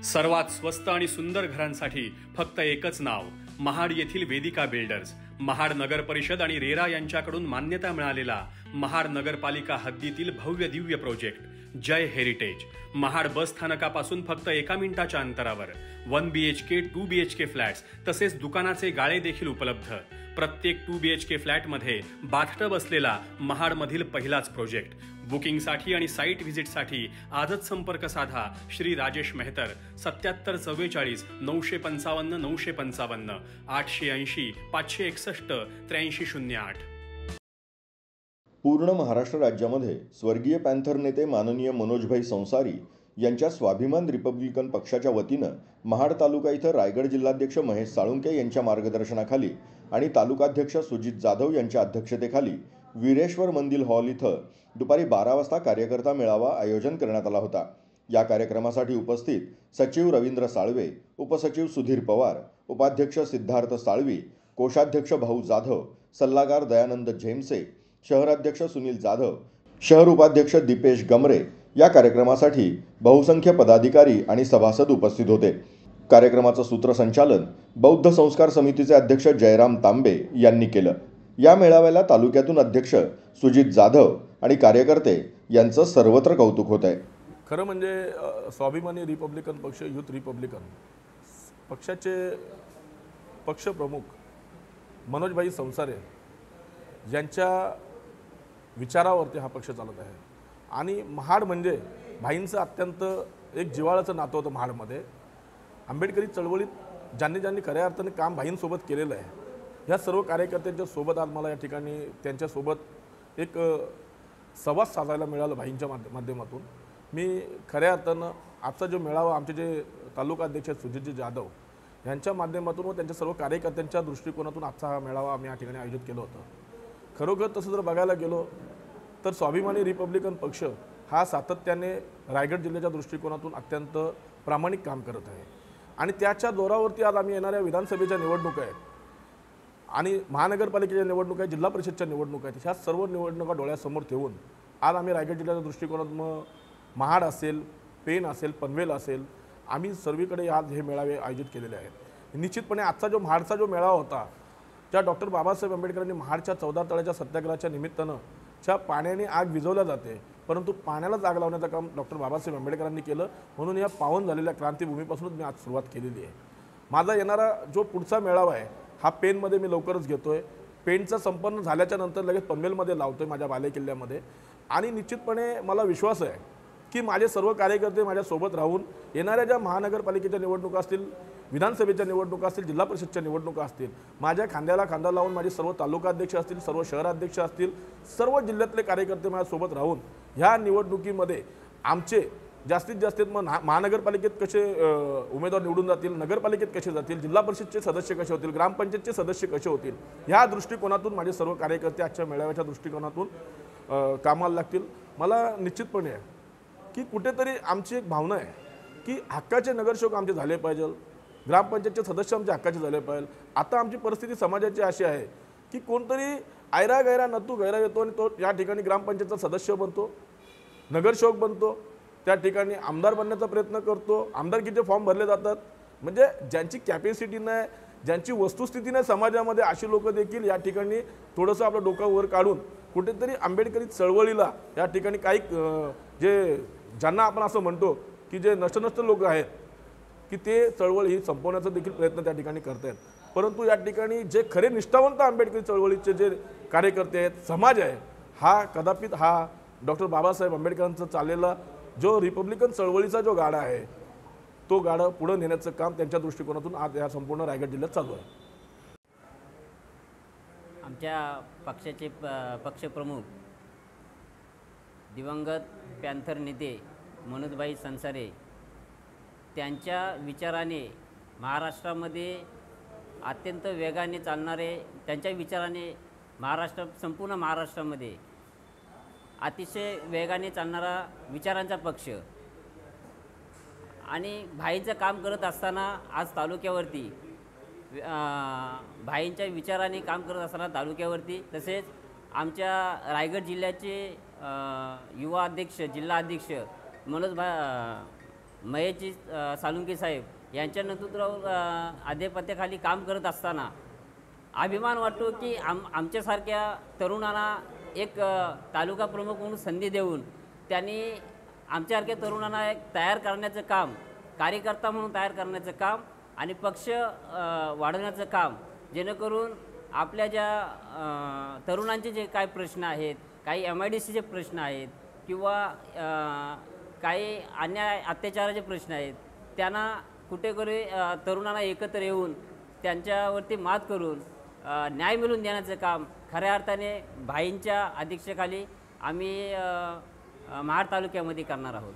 सर्वात स्वस्त आणि सुंदर घरांसाठी फक्त एकच नाव, महाड येथील वेदिका बिल्डर्स। महाड नगर परिषद आणि रेरा यांच्याकडून मान्यता मिळालेला महाड नगरपालिका हद्दीतील भव्य दिव्य प्रोजेक्ट जय हेरिटेज। महाड बस स्थानकापासून फक्त 1 मिनिटाच्या अंतरावर 1 BHK 2 BHK फ्लॅट्स तसेच दुकानाचे गाळे देखील उपलब्ध। प्रत्येक 2 BHK फ्लॅटमध्ये बाथटब असलेला महाडमधील पहिलाच प्रोजेक्ट। बुकिंगसाठी आणि साइट व्हिजिटसाठी आजच संपर्क साधा श्री राजेश मेहतर 77 44 955 955 880 561 8308। पूर्ण महाराष्ट्र राज्यामध्ये स्वर्गीय पॅन्थर नेते माननीय मनोजभाई संसारी यांच्या स्वाभिमान रिपब्लिकन पक्षाच्या वतीनं महाड तालुका इथं रायगड जिल्हाध्यक्ष महेश साळुंके यांच्या मार्गदर्शनाखाली आणि तालुकाध्यक्ष सुजित जाधव यांच्या अध्यक्षतेखाली वीरेश्वर मंदिर हॉल इथं दुपारी 12 वाजता कार्यकर्ता मेळावा आयोजन करण्यात आला होता। या कार्यक्रमासाठी उपस्थित सचिव रवींद्र साळवे, उपसचिव सुधीर पवार, उपाध्यक्ष सिद्धार्थ साळवी, कोषाध्यक्ष भाऊ जाधव, सल्लागार दयानंद झेमसे, शहराध्यक्ष सुनील जाधव, शहर उपाध्यक्ष दीपेश गमरे या कार्यक्रमासाठी बहुसंख्य पदाधिकारी आणि सभासद उपस्थित होते। कार्यक्रमाचं सूत्रसंचालन बौद्ध संस्कार समितीचे अध्यक्ष जयराम तांबे यांनी केलं। या मेळाव्याला तालुक्यातून अध्यक्ष सुजित जाधव आणि कार्यकर्ते यांचं सर्वत्र कौतुक होत आहे। खरं म्हणजे स्वाभिमानी रिपब्लिकन पक्ष, युथ रिपब्लिकन पक्षाचे पक्षप्रमुख मनोजभाई संसारे यांच्या विचारावरती हा पक्ष चालत आहे। आणि महाड म्हणजे भाईंचं अत्यंत एक जिव्हाळ्याचं नातं होतं। महाडमध्ये आंबेडकरी चळवळीत ज्यांनी खऱ्या अर्थाने काम भाईंसोबत केलेलं आहे, ह्या सर्व कार्यकर्त्यांच्या सोबत आज मला या ठिकाणी त्यांच्यासोबत एक संवाद साधायला मिळालं भाईंच्या माध्यमातून। मी खऱ्या अर्थानं आजचा जो मेळावा आमचे जे तालुका अध्यक्ष सुजितजी जाधव यांच्या माध्यमातून व त्यांच्या सर्व कार्यकर्त्यांच्या दृष्टिकोनातून आजचा हा मेळावा आम्ही या ठिकाणी आयोजित केलं होतं। खरोखर तसं जर बघायला गेलो तर स्वाभिमानी रिपब्लिकन पक्ष हा सातत्याने रायगड जिल्ह्याच्या दृष्टिकोनातून अत्यंत प्रामाणिक काम करत आहे। आणि त्याच्या जोरावरती आज आम्ही येणाऱ्या विधानसभेच्या निवडणुका आहेत आणि महानगरपालिकेच्या निवडणुका आहेत, जिल्हा परिषदच्या निवडणुका आहेत, ह्या सर्व निवडणुका डोळ्यासमोर ठेवून आज आम्ही रायगड जिल्ह्याच्या दृष्टिकोनातून महाड असेल, पेण असेल, पनवेल असेल, आम्ही सर्वीकडे आज हे मेळावे आयोजित केलेले आहेत। निश्चितपणे आजचा जो महाडचा जो मेळावा होता त्या डॉक्टर बाबासाहेब आंबेडकरांनी महाडच्या 14 तळ्याच्या सत्याग्रहाच्या निमित्तानं ज्या पाण्याने आग विझवल्या जाते, परंतु पाण्यालाच आग लावण्याचं काम डॉक्टर बाबासाहेब आंबेडकरांनी केलं। म्हणून या पावन झालेल्या क्रांतीभूमीपासूनच मी आज सुरुवात केलेली आहे। माझा येणारा जो पुढचा मेळावा आहे हा पेणमध्ये मी लवकरच घेतोय। पेणचं संपन्न झाल्याच्या नंतर लगेच पनवेलमध्ये लावतोय माझ्या बालेकिल्ल्यामध्ये। आणि निश्चितपणे मला विश्वास आहे की माझे सर्व कार्यकर्ते माझ्यासोबत राहून येणाऱ्या ज्या महानगरपालिकेच्या निवडणुका असतील, विधानसभेच्या निवडणुका असतील, जिल्हा परिषदच्या निवडणुका असतील, माझ्या खांद्याला खांदा लावून माझे सर्व तालुकाध्यक्ष असतील, सर्व शहराध्यक्ष असतील, सर्व जिल्ह्यातले कार्यकर्ते माझ्यासोबत राहून ह्या निवडणुकीमध्ये आमचे जास्तीत जास्त महानगरपालिकेत कसे उमेदवार निवडून जातील, नगरपालिकेत कसे जातील, जिल्हा परिषदचे सदस्य कसे होतील, ग्रामपंचायतचे सदस्य कसे होतील, ह्या दृष्टिकोनातून माझे सर्व कार्यकर्ते आजच्या मेळाव्याच्या दृष्टिकोनातून कामाला लागतील। मला निश्चितपणे आहे की कुठेतरी आमची एक भावना आहे की हक्काचे नगरसेवक आमचे झाले पाहिजे, ग्रामपंचायतचे सदस्य आमचे हक्काचे झाले पाहिजे। आता आमची परिस्थिती समाजाची अशी आहे की कोणतरी आयरा गैरा नतू गैरा येतो आणि तो या ठिकाणी ग्रामपंचायतचा सदस्य बनतो, नगरसेवक बनतो, त्या ठिकाणी आमदार बनण्याचा प्रयत्न करतो, आमदारकीचे फॉर्म भरले जातात। म्हणजे ज्यांची कॅपॅसिटी नाही, ज्यांची वस्तुस्थिती नाही समाजामध्ये, अशी लोक देखील या ठिकाणी थोडंसं आपलं डोकं वर काढून कुठेतरी आंबेडकरी चळवळीला या ठिकाणी काही जे ज्यांना आपण असं म्हणतो की जे नष्ट लोक आहेत की ते चळवळ ही संपवण्याचा देखील प्रयत्न त्या ठिकाणी करत आहेत। परंतु या ठिकाणी जे खरे निष्ठावंत आंबेडकरी चळवळीचे जे कार्यकर्ते आहेत, समाज आहे, हा कदापित हा डॉक्टर बाबासाहेब आंबेडकरांचा चाललेला जो रिपब्लिकन चळवळीचा जो गाडा आहे तो गाडा पुढे नेण्याचं काम त्यांच्या दृष्टिकोनातून आज या संपूर्ण रायगड जिल्ह्यात चालू आहे। आमच्या पक्षाचे पक्षप्रमुख दिवंगत पॅन्थर नेते मनोजभाई संसारे त्यांच्या विचाराने महाराष्ट्रामध्ये अत्यंत वेगाने चालणारे, त्यांच्या विचाराने संपूर्ण महाराष्ट्रामध्ये अतिशय वेगाने चालणारा विचारांचा पक्ष आणि भाईंचं काम करत असताना आज तालुक्यावरती भाईंच्या विचाराने काम करत असताना तालुक्यावरती तसेच आमच्या रायगड जिल्ह्याचे युवा अध्यक्ष, जिल्हा अध्यक्ष महेशजी साळुंखे साहेब यांच्या नेतृत्वावर आधिपत्याखाली काम करत असताना अभिमान वाटतो की आमच्यासारख्या तरुणांना एक तालुका प्रमुख म्हणून संधी देऊन त्यांनी आमच्यासारख्या तरुणांना एक तयार करण्याचं काम, कार्यकर्ता म्हणून तयार करण्याचं काम आणि पक्ष वाढवण्याचं काम, जेणेकरून आपल्या ज्या तरुणांचे जे काय प्रश्न आहेत, काही MIDCचे प्रश्न आहेत किंवा काही अन्याय अत्याचाराचे प्रश्न आहेत, त्यांना कुठेतरी तरुणांना एकत्र येऊन त्यांच्यावरती मात करून न्याय मिळवून देण्याचं काम खऱ्या अर्थाने भाईंच्या अध्यक्षतेखाली आम्ही महाड तालुक्यामध्ये करणार आहोत.